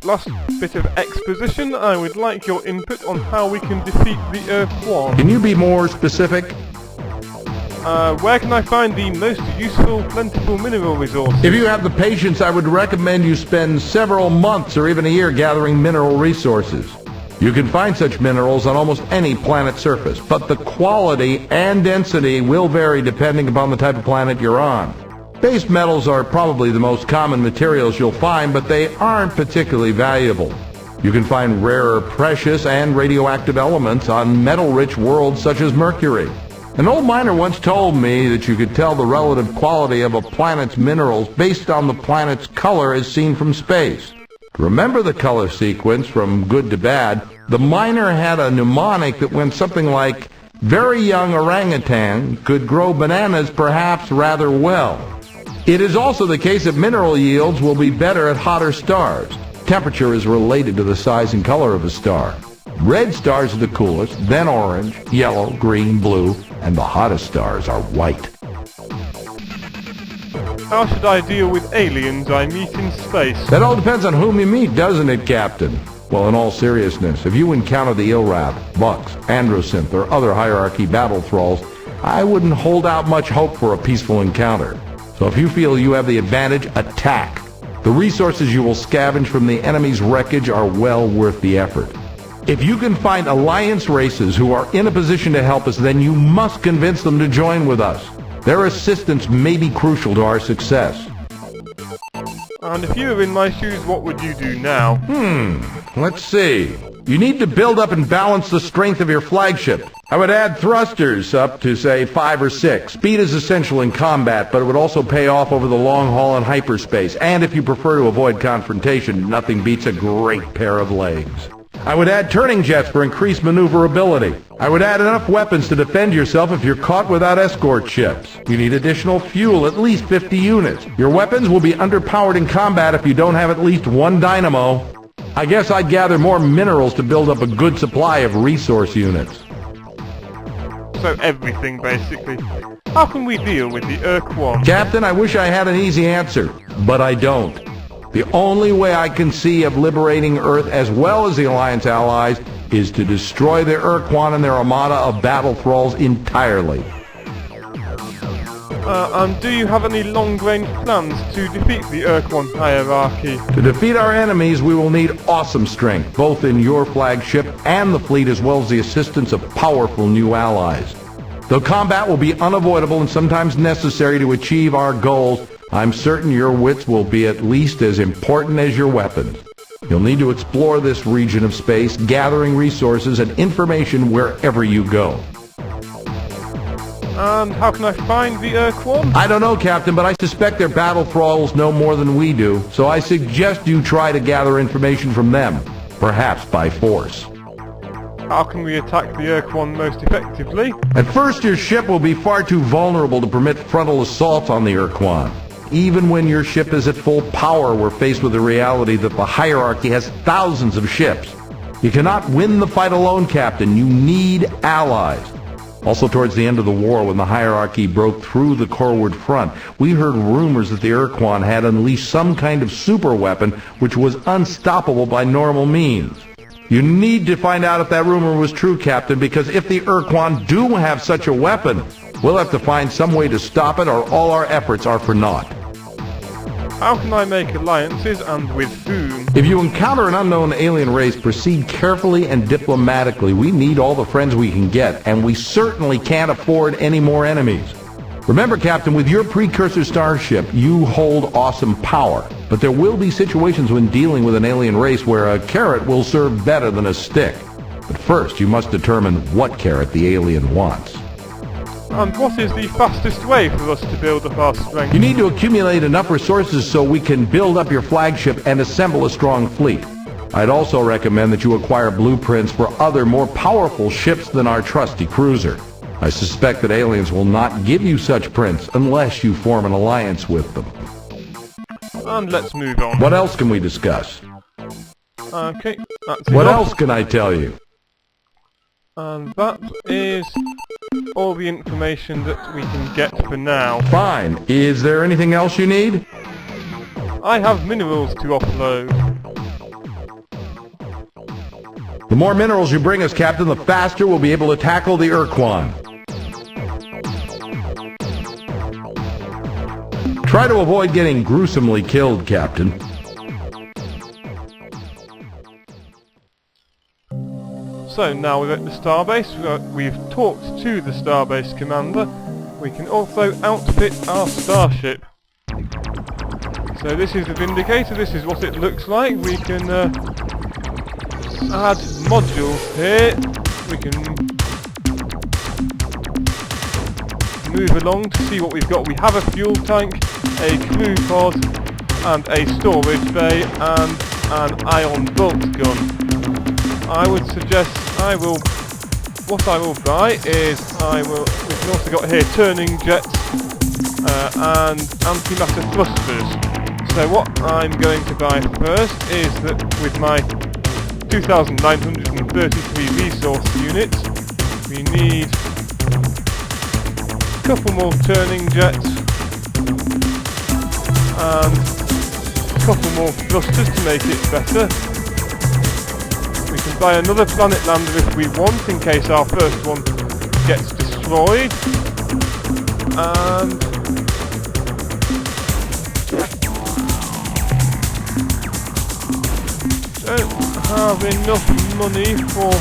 Last bit of exposition, I would like your input on how we can defeat the Ur-Quan. Can you be more specific? Where can I find the most useful, plentiful mineral resources? If you have the patience, I would recommend you spend several months or even a year gathering mineral resources. You can find such minerals on almost any planet's surface, but the quality and density will vary depending upon the type of planet you're on. Base metals are probably the most common materials you'll find, but they aren't particularly valuable. You can find rarer precious and radioactive elements on metal-rich worlds such as Mercury. An old miner once told me that you could tell the relative quality of a planet's minerals based on the planet's color as seen from space. To remember the color sequence from good to bad, the miner had a mnemonic that went something like, "Very young orangutan could grow bananas perhaps rather well." It is also the case that mineral yields will be better at hotter stars. Temperature is related to the size and color of a star. Red stars are the coolest, then orange, yellow, green, blue, and the hottest stars are white. How should I deal with aliens I meet in space? That all depends on whom you meet, doesn't it, Captain? Well, in all seriousness, if you encounter the Ilrath, Bucks, Androsynth, or other hierarchy battle thralls, I wouldn't hold out much hope for a peaceful encounter. So if you feel you have the advantage, attack. The resources you will scavenge from the enemy's wreckage are well worth the effort. If you can find Alliance races who are in a position to help us, then you must convince them to join with us. Their assistance may be crucial to our success. And if you were in my shoes, what would you do now? Let's see. You need to build up and balance the strength of your flagship. I would add thrusters up to, say, 5 or 6. Speed is essential in combat, but it would also pay off over the long haul in hyperspace. And if you prefer to avoid confrontation, nothing beats a great pair of legs. I would add turning jets for increased maneuverability. I would add enough weapons to defend yourself if you're caught without escort ships. You need additional fuel, at least 50 units. Your weapons will be underpowered in combat if you don't have at least one dynamo. I guess I'd gather more minerals to build up a good supply of resource units. So everything, basically. How can we deal with the Ur-Quan? Captain, I wish I had an easy answer, but I don't. The only way I can see of liberating Earth as well as the Alliance allies is to destroy the Ur-Quan and their armada of battle thralls entirely. And do you have any long-range plans to defeat the Ur-Quan hierarchy? To defeat our enemies, we will need awesome strength, both in your flagship and the fleet, as well as the assistance of powerful new allies. Though combat will be unavoidable and sometimes necessary to achieve our goals, I'm certain your wits will be at least as important as your weapons. You'll need to explore this region of space, gathering resources and information wherever you go. And how can I find the Ur-Quan? I don't know, Captain, but I suspect their battle thralls know more than we do, so I suggest you try to gather information from them, perhaps by force. How can we attack the Ur-Quan most effectively? At first, your ship will be far too vulnerable to permit frontal assaults on the Ur-Quan. Even when your ship is at full power, we're faced with the reality that the hierarchy has thousands of ships. You cannot win the fight alone, Captain. You need allies. Also, towards the end of the war, when the hierarchy broke through the Corward front, we heard rumors that the Ur-Quan had unleashed some kind of super weapon which was unstoppable by normal means. You need to find out if that rumor was true, Captain, because if the Ur-Quan do have such a weapon, we'll have to find some way to stop it, or all our efforts are for naught. How can I make alliances, and with whom? If you encounter an unknown alien race, proceed carefully and diplomatically. We need all the friends we can get, and we certainly can't afford any more enemies. Remember, Captain, with your precursor starship, you hold awesome power. But there will be situations when dealing with an alien race where a carrot will serve better than a stick. But first, you must determine what carrot the alien wants. And what is the fastest way for us to build up our strength? You need to accumulate enough resources so we can build up your flagship and assemble a strong fleet. I'd also recommend that you acquire blueprints for other more powerful ships than our trusty cruiser. I suspect that aliens will not give you such prints unless you form an alliance with them. And let's move on. What else can we discuss? Okay, that's What enough. else can I tell you? And that is all the information that we can get for now. Fine. Is there anything else you need? I have minerals to offload. The more minerals you bring us, Captain, the faster we'll be able to tackle the Ur-Quan. Try to avoid getting gruesomely killed, Captain. So now we're at the starbase. We've talked to the starbase commander. We can also outfit our starship. So this is the Vindicator. This is what it looks like. We can add modules here. We can move along to see what we've got. We have a fuel tank, a crew pod, and a storage bay, and an ion bolt gun. I would suggest what I will buy is we've also got here turning jets and antimatter thrusters. So what I'm going to buy first is that with my 2,933 resource units, we need a couple more turning jets and a couple more thrusters to make it better. We can buy another planet lander if we want, in case our first one gets destroyed. And don't have enough money for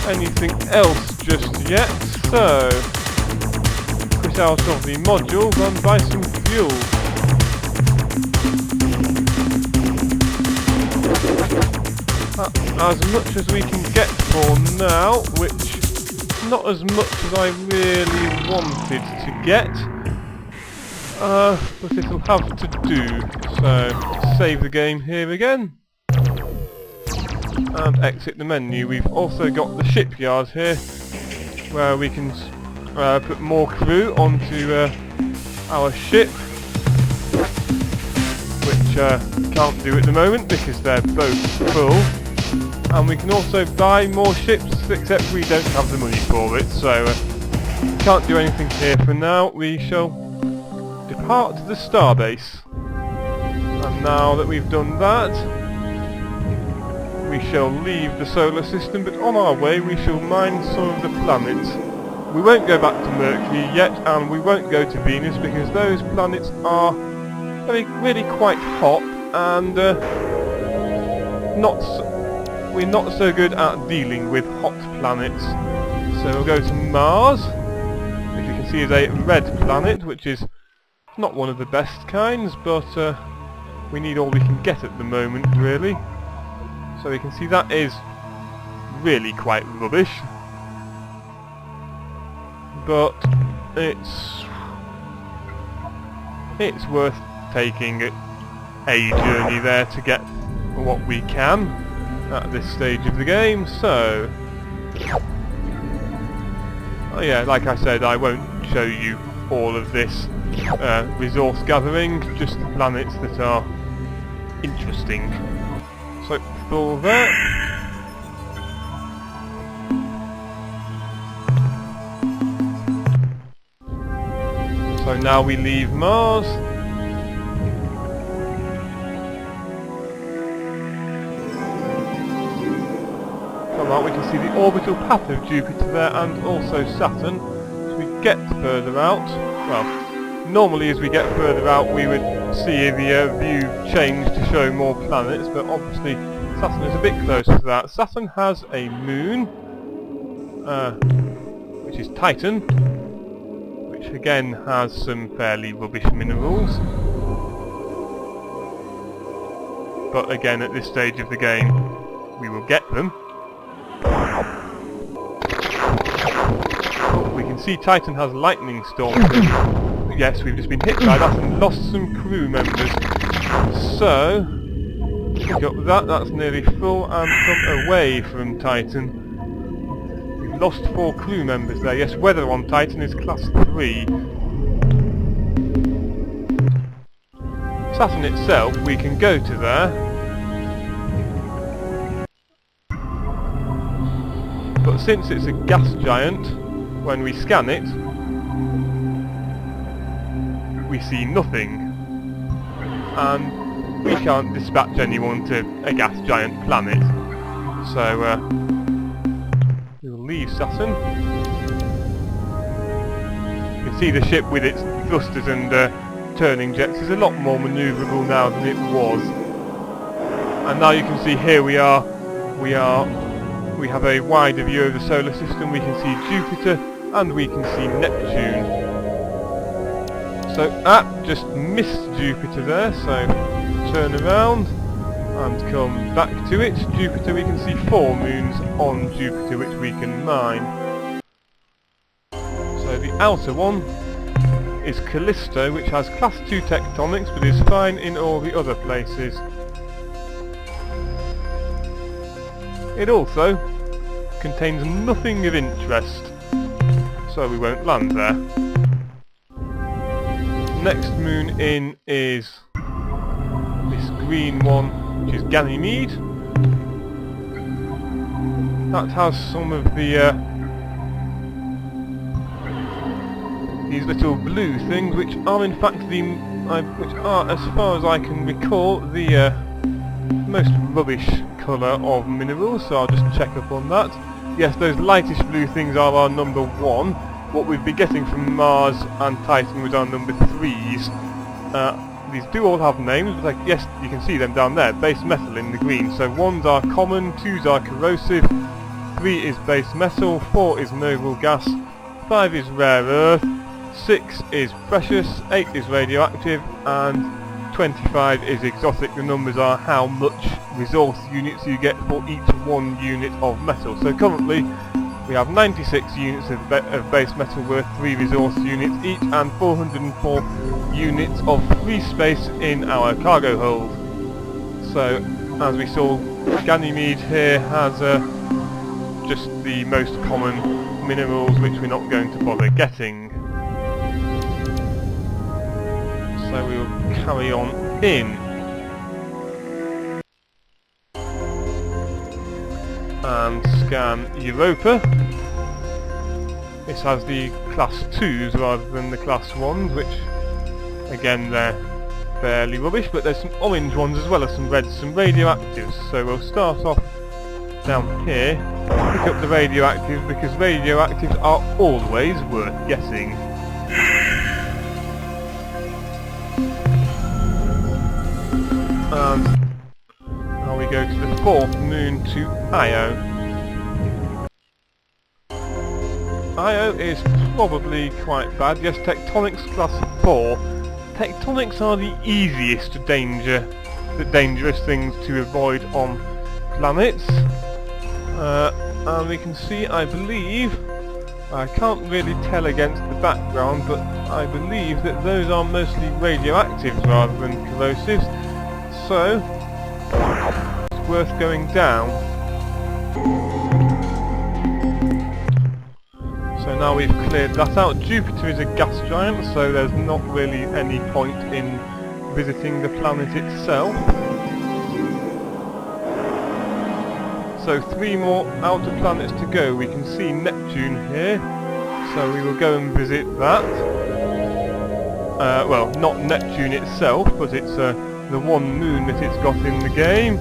anything else just yet, so quit out of the modules and buy some fuel. As much as we can get for now, which not as much as I really wanted to get, but it'll have to do. So save the game here again and exit the menu. We've also got the shipyard here where we can put more crew onto our ship, which can't do at the moment because they're both full. And we can also buy more ships, except we don't have the money for it, so can't do anything here for now. We shall depart the starbase. And now that we've done that, we shall leave the solar system, but on our way we shall mine some of the planets. We won't go back to Mercury yet, and we won't go to Venus, because those planets are really quite hot, and we're not so good at dealing with hot planets. So we'll go to Mars, which you can see is a red planet, which is not one of the best kinds, but we need all we can get at the moment, really. So we can see that is really quite rubbish, but it's worth taking a journey there to get what we can at this stage of the game. So oh yeah, like I said, I won't show you all of this resource gathering, just the planets that are interesting. So full there. So now we leave Mars. From that we can see the orbital path of Jupiter there, and also Saturn. As we get further out, well, normally as we get further out we would see the view change to show more planets, but obviously Saturn is a bit closer to that. Saturn has a moon, which is Titan, which again has some fairly rubbish minerals. But again, at this stage of the game, we will get them. We can see Titan has lightning storms. Yes, we've just been hit by that and lost some crew members. So, pick up that, that's nearly full, and come away from Titan. We've lost 4 crew members there. Yes, weather on Titan is class 3. Saturn itself, we can go to there. But since it's a gas giant, when we scan it, we see nothing. and we can't dispatch anyone to a gas giant planet. So we'll leave Saturn. You can see the ship with its thrusters and turning jets is a lot more manoeuvrable now than it was. And now you can see here we have a wider view of the solar system. We can see Jupiter and we can see Neptune. So just missed Jupiter there, so turn around and come back to it. Jupiter, we can see 4 moons on Jupiter which we can mine. So the outer one is Callisto, which has class 2 tectonics but is fine in all the other places. It also contains nothing of interest, so we won't land there. Next moon in is this green one, which is Ganymede. That has some of the these little blue things, which are in fact which are, as far as I can recall, the most rubbish colour of minerals, so I'll just check up on that. Yes, those lightish blue things are our number 1. What we'd be getting from Mars and Titan was our number 3s. These do all have names, but yes, you can see them down there, base metal in the green. So 1s are common, 2s are corrosive, 3 is base metal, 4 is noble gas, 5 is rare earth, 6 is precious, 8 is radioactive, and 25 is exotic. The numbers are how much resource units you get for each 1 unit of metal. So currently we have 96 units of base metal worth 3 resource units each, and 404 units of free space in our cargo hold. So as we saw, Ganymede here has just the most common minerals which we're not going to bother getting. So we'll carry on in. And scan Europa. This has the class 2s rather than the class 1s, which again they're fairly rubbish, but there's some orange ones as well as some reds, some radioactives. So we'll start off down here, pick up the radioactives, because radioactives are always worth getting. And now we go to the 4th moon, to Io. Io is probably quite bad. Yes, tectonics class 4. Tectonics are the easiest dangerous things to avoid on planets. And we can see, I believe, I can't really tell against the background, but I believe that those are mostly radioactives rather than corrosives. So it's worth going down. So now we've cleared that out. Jupiter is a gas giant, so there's not really any point in visiting the planet itself. So 3 more outer planets to go. We can see Neptune here, so we will go and visit that. Well, not Neptune itself, but it's the 1 moon that it's got in the game.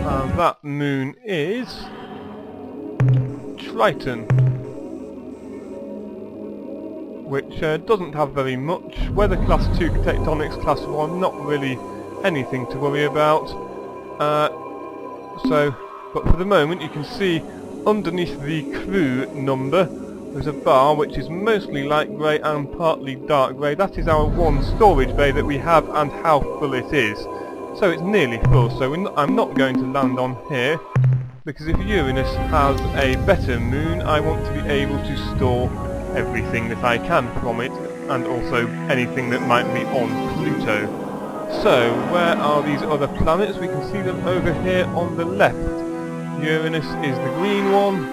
And that moon is Triton, which doesn't have very much. Weather class 2, tectonics class 1, not really anything to worry about. But for the moment you can see underneath the crew number there's a bar which is mostly light grey and partly dark grey. That is our 1 storage bay that we have and how full it is. So it's nearly full, so I'm not going to land on here, because if Uranus has a better moon, I want to be able to store everything that I can from it, and also anything that might be on Pluto. So, where are these other planets? We can see them over here on the left. Uranus is the green one,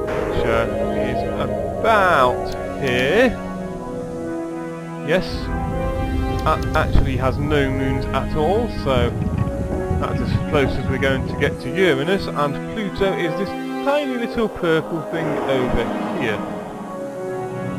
which is about here. Yes, that actually has no moons at all, so that's as close as we're going to get to Uranus. And Pluto is this tiny little purple thing over here.